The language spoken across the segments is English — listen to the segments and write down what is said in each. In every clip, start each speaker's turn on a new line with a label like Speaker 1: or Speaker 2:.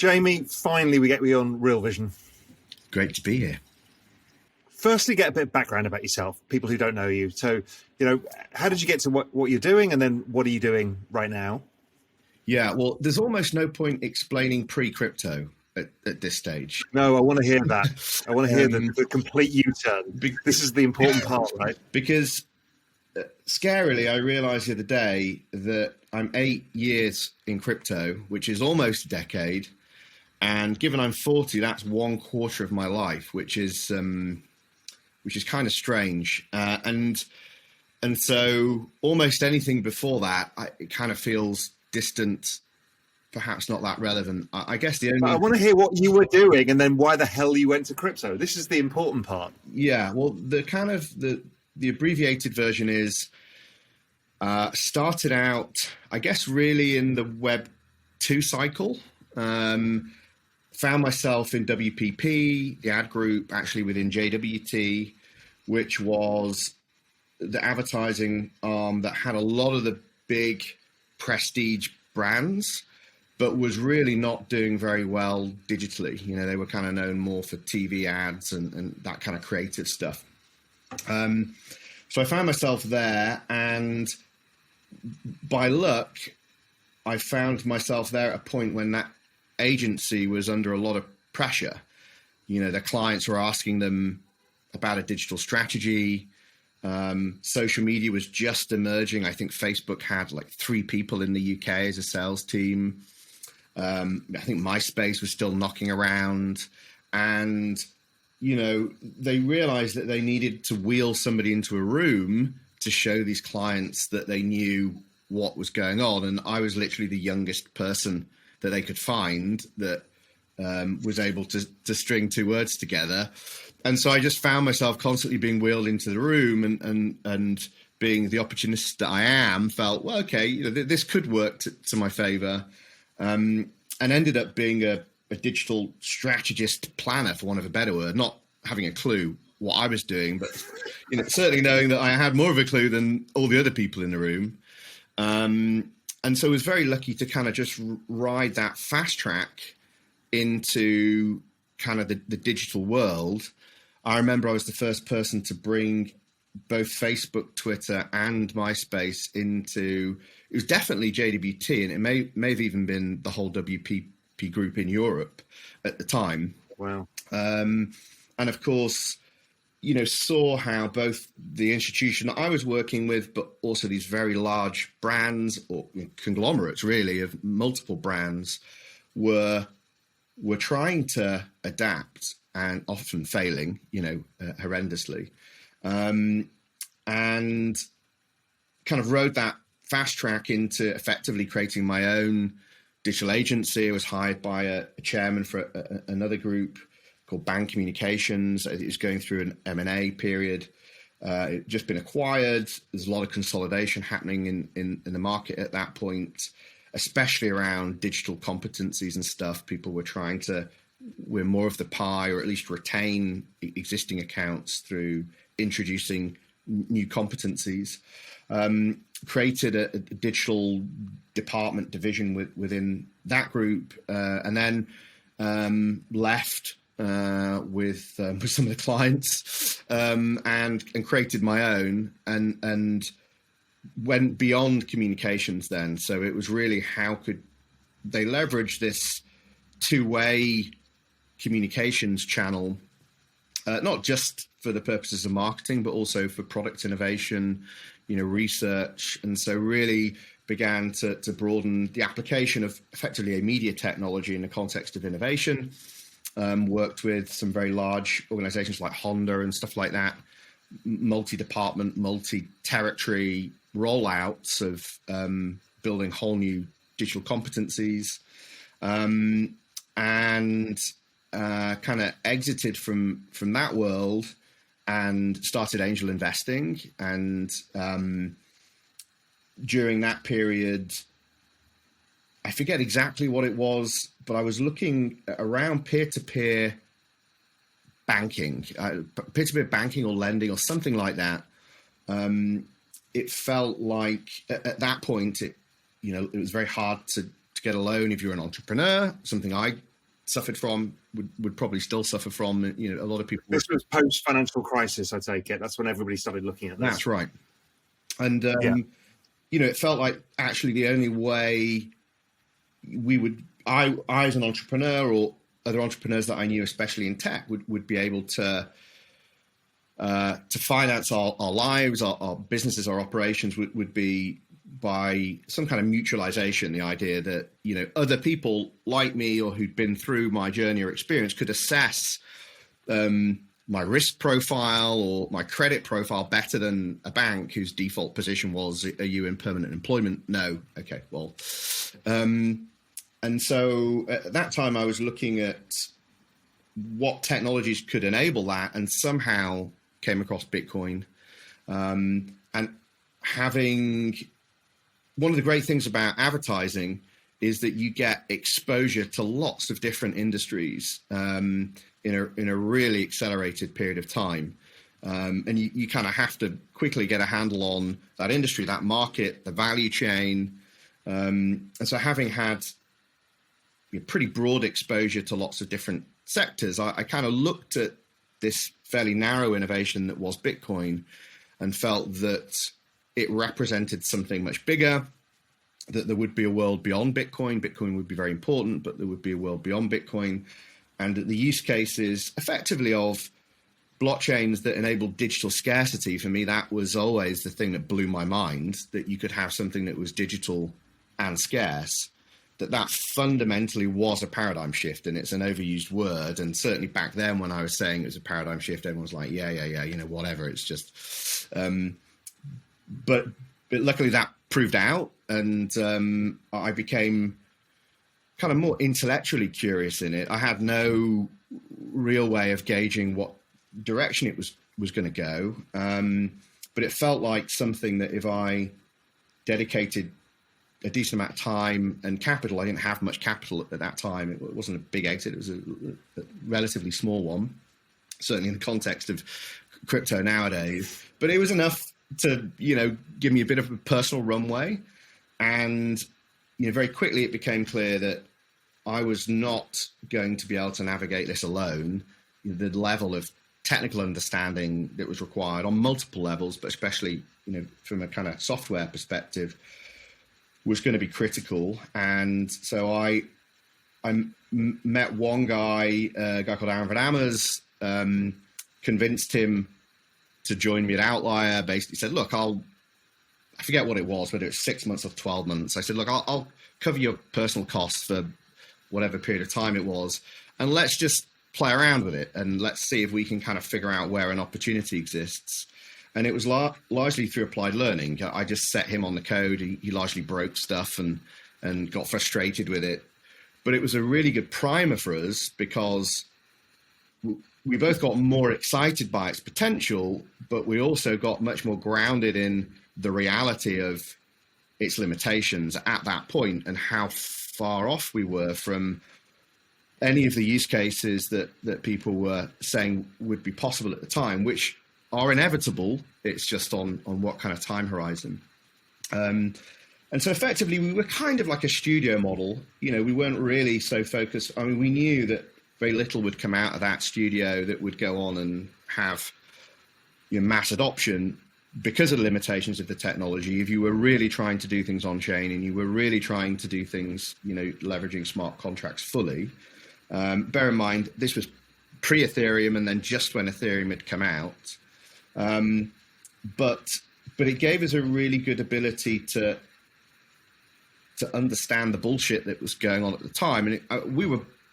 Speaker 1: Jamie, finally we get you on Real Vision.
Speaker 2: Great to be here.
Speaker 1: Firstly, get a bit of background about yourself, people who don't know you. So, how did you get to what you're doing, and then what are you doing right now?
Speaker 2: Yeah, well, there's almost no point explaining pre-crypto at this stage.
Speaker 1: No, I want to hear that. I want to hear the complete U-turn. This is the important part, right?
Speaker 2: Because scarily, I realized the other day that I'm 8 years in crypto, which is almost a decade. And given I'm 40, that's 1/4 of my life, which is kind of strange. And so almost anything before that, it kind of feels distant, perhaps not that relevant. I guess the only...
Speaker 1: But I want to hear what you were doing and then why the hell you went to crypto. This is the important part.
Speaker 2: Yeah, well, the abbreviated version is started out, I guess, really in the Web 2 cycle. Found myself in WPP, the ad group, actually within JWT, which was the advertising arm that had a lot of the big prestige brands, but was really not doing very well digitally. They were kind of known more for TV ads and that kind of creative stuff. So I found myself there, and by luck, I found myself there at a point when that agency was under a lot of pressure. Their clients were asking them about a digital strategy. Social media was just emerging. I think Facebook had like 3 people in the UK as a sales team. I think MySpace was still knocking around, and they realized that they needed to wheel somebody into a room to show these clients that they knew what was going on. And I was literally the youngest person that they could find that was able to string 2 words together. And so I just found myself constantly being wheeled into the room, and being the opportunist that I am, felt, well, okay, this could work to my favor, and ended up being a digital strategist planner, for want of a better word, not having a clue what I was doing, but certainly knowing that I had more of a clue than all the other people in the room. And so I was very lucky to kind of just ride that fast track into kind of the digital world. I remember I was the first person to bring both Facebook, Twitter, and MySpace into, it was definitely JWT, and it may have even been the whole WPP group in Europe at the time.
Speaker 1: Wow.
Speaker 2: And of course, saw how both the institution that I was working with, but also these very large brands, or conglomerates really of multiple brands, were trying to adapt, and often failing, horrendously, and kind of rode that fast track into effectively creating my own digital agency. I was hired by a chairman for another group called Band Communications. It was going through an M&A period. It just been acquired. There's a lot of consolidation happening in the market at that point, especially around digital competencies and stuff. People were trying to win more of the pie, or at least retain existing accounts through introducing new competencies. Created a digital department division within that group, and then left with some of the clients, and created my own, and went beyond communications then. So it was really, how could they leverage this 2-way communications channel, not just for the purposes of marketing, but also for product innovation, research. And so really began to broaden the application of effectively a media technology in the context of innovation. Worked with some very large organizations like Honda and stuff like that, multi-department, multi-territory rollouts of building whole new digital competencies, and kind of exited from that world and started angel investing. And during that period, I forget exactly what it was, but I was looking around peer-to-peer banking, peer-to-peer banking or lending or something like that. It felt like at that point, it was very hard to get a loan if you're an entrepreneur, something I suffered from, would probably still suffer from. You know, a lot of people.
Speaker 1: This was post financial crisis, I take it. That's when everybody started looking at this.
Speaker 2: That's right. And you know, it felt like actually the only way we would, I as an entrepreneur or other entrepreneurs that I knew, especially in tech, would be able to finance our lives, our businesses, our operations would be by some kind of mutualization. The idea that, you know, other people like me or who'd been through my journey or experience could assess my risk profile or my credit profile better than a bank whose default position was, are you in permanent employment? No. Okay, well, and so at that time I was looking at what technologies could enable that, and somehow came across Bitcoin. And having, one of the great things about advertising is that you get exposure to lots of different industries in a really accelerated period of time. And you kind of have to quickly get a handle on that industry, that market, the value chain. And so having had pretty broad exposure to lots of different sectors, I kind of looked at this fairly narrow innovation that was Bitcoin and felt that it represented something much bigger, that there would be a world beyond Bitcoin. Bitcoin would be very important, but there would be a world beyond Bitcoin. And that the use cases effectively of blockchains that enabled digital scarcity, for me, that was always the thing that blew my mind, that you could have something that was digital and scarce, that fundamentally was a paradigm shift. And it's an overused word. And certainly back then when I was saying it was a paradigm shift, everyone was like, yeah, you know, whatever. It's just, but luckily that proved out. And I became kind of more intellectually curious in it. I had no real way of gauging what direction it was going to go. But it felt like something that if I dedicated a decent amount of time and capital, I didn't have much capital at that time. It wasn't a big exit. It was a relatively small one, certainly in the context of crypto nowadays. But it was enough to, you know, give me a bit of a personal runway. And, you know, very quickly it became clear that I was not going to be able to navigate this alone. The level of technical understanding that was required on multiple levels, but especially, you know, from a kind of software perspective, was going to be critical. And so I met one guy, a guy called Aaron Van Amers, convinced him to join me at Outlier. Basically said, look, I forget what it was, whether it's 6 months or 12 months. I said, look, I'll cover your personal costs for whatever period of time it was, and let's just play around with it, and let's see if we can kind of figure out where an opportunity exists. And it was largely through applied learning. I just set him on the code. He largely broke stuff and got frustrated with it. But it was a really good primer for us because we both got more excited by its potential, but we also got much more grounded in the reality of its limitations at that point and how far off we were from any of the use cases that people were saying would be possible at the time, which are inevitable. It's just on what kind of time horizon. And so effectively we were kind of like a studio model. You know, we weren't really so focused. I mean, we knew that very little would come out of that studio that would go on and have, you know, mass adoption because of the limitations of the technology. If you were really trying to do things on chain and you were really trying to do things, you know, leveraging smart contracts fully, bear in mind, this was pre-Ethereum and then just when Ethereum had come out. But it gave us a really good ability to understand the bullshit that was going on at the time. And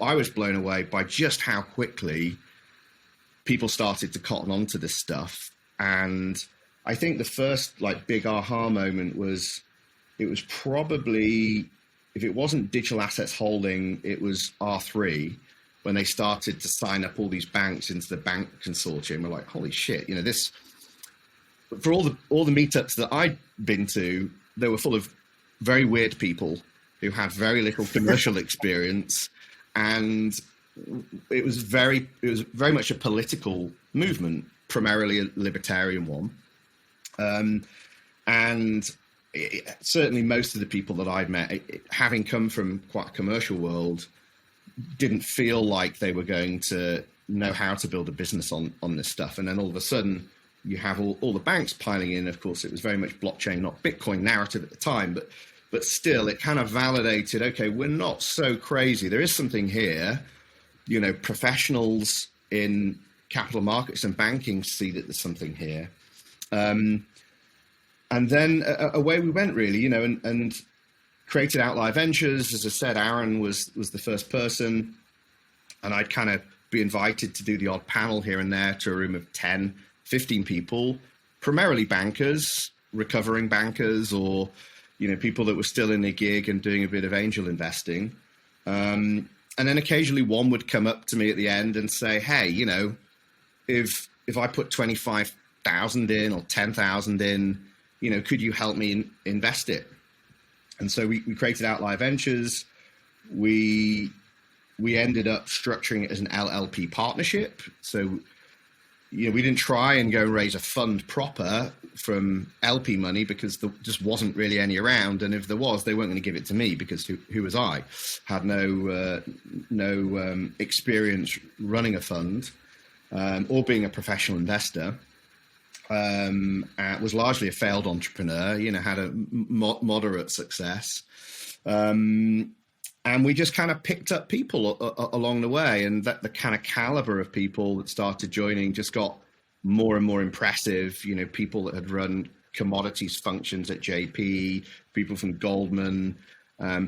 Speaker 2: I was blown away by just how quickly people started to cotton onto this stuff. And I think the first like big aha moment was, it was probably, if it wasn't digital assets holding, it was R3 when they started to sign up all these banks into the bank consortium. We're like, holy shit, you know, this, for all the meetups that I'd been to, they were full of very weird people who had very little commercial experience. And it was very much a political movement, primarily a libertarian one. And certainly most of the people that I'd met, having come from quite a commercial world, didn't feel like they were going to know how to build a business on this stuff. And then all of a sudden you have all the banks piling in. Of course, it was very much blockchain, not Bitcoin narrative at the time, but still it kind of validated, okay, we're not so crazy. There is something here. You know, professionals in capital markets and banking see that there's something here. And then away we went, really, you know, and created Outlier Ventures. As I said, Aaron was the first person, and I'd kind of be invited to do the odd panel here and there to a room of 10, 15 people, primarily bankers, recovering bankers, or, you know, people that were still in a gig and doing a bit of angel investing. And then occasionally one would come up to me at the end and say, hey, you know, if I put 25,000 in or 10,000 in, you know, could you help me invest it? And so we created Outlier Ventures. We ended up structuring it as an LLP partnership. So, you know, we didn't try and go and raise a fund proper from LP money because there just wasn't really any around. And if there was, they weren't going to give it to me because who was I? Had no experience running a fund or being a professional investor. Was largely a failed entrepreneur, you know, had a moderate success. And we just kind of picked up people along the way, and that the kind of caliber of people that started joining just got more and more impressive. You know, people that had run commodities functions at JP, people from Goldman,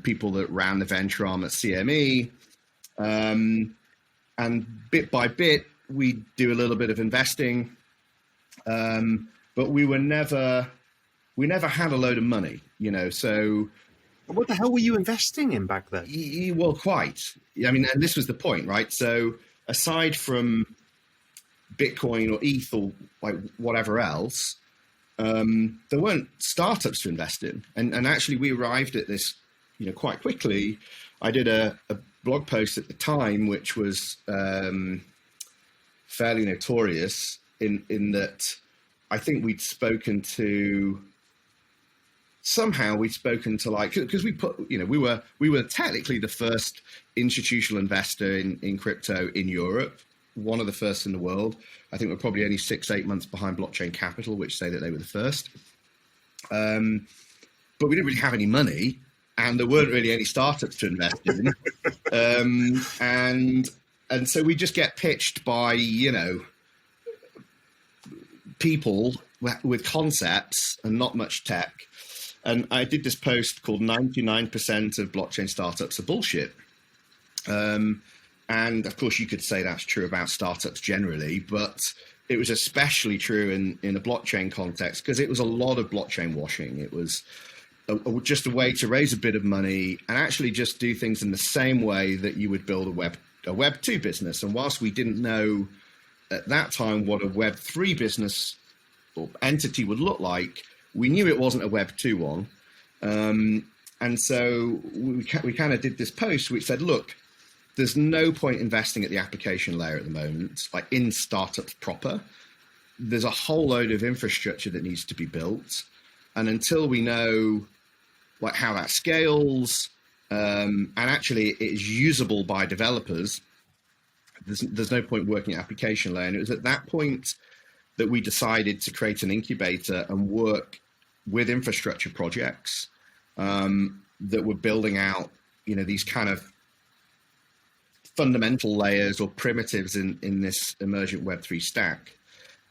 Speaker 2: people that ran the venture arm at CME. And bit by bit, we do a little bit of investing. But we never had a load of money, you know, so.
Speaker 1: What the hell were you investing in back then?
Speaker 2: Well, quite. I mean, and this was the point, right? So aside from Bitcoin or ETH or like whatever else, there weren't startups to invest in. And actually we arrived at this, you know, quite quickly. I did a blog post at the time, which was fairly notorious in that I think we'd spoken to like, because we put, you know, we were technically the first institutional investor in crypto in Europe, one of the first in the world. I think we're probably only 6-8 months behind Blockchain Capital, which say that they were the first. But we didn't really have any money, and there weren't really any startups to invest in. And so we just get pitched by, you know, people with concepts and not much tech. And I did this post called 99% of blockchain startups are bullshit. And of course you could say that's true about startups generally, but it was especially true in a blockchain context because it was a lot of blockchain washing. It was just a way to raise a bit of money and actually just do things in the same way that you would build a Web 2 business. And whilst we didn't know at that time what a Web 3 business or entity would look like, we knew it wasn't a Web 2 one. And so we kind of did this post which said, look, there's no point investing at the application layer at the moment, like in startups proper. There's a whole load of infrastructure that needs to be built. And until we know like how that scales, and actually it is usable by developers, there's no point working at application layer. And it was at that point that we decided to create an incubator and work with infrastructure projects that were building out, you know, these kind of fundamental layers or primitives in this emergent Web3 stack.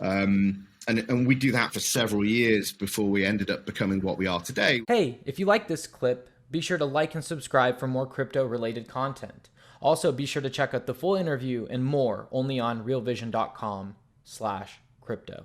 Speaker 2: And we do that for several years before we ended up becoming what we are today.
Speaker 3: Hey, if you like this clip, be sure to like and subscribe for more crypto-related content. Also, be sure to check out the full interview and more only on realvision.com/crypto.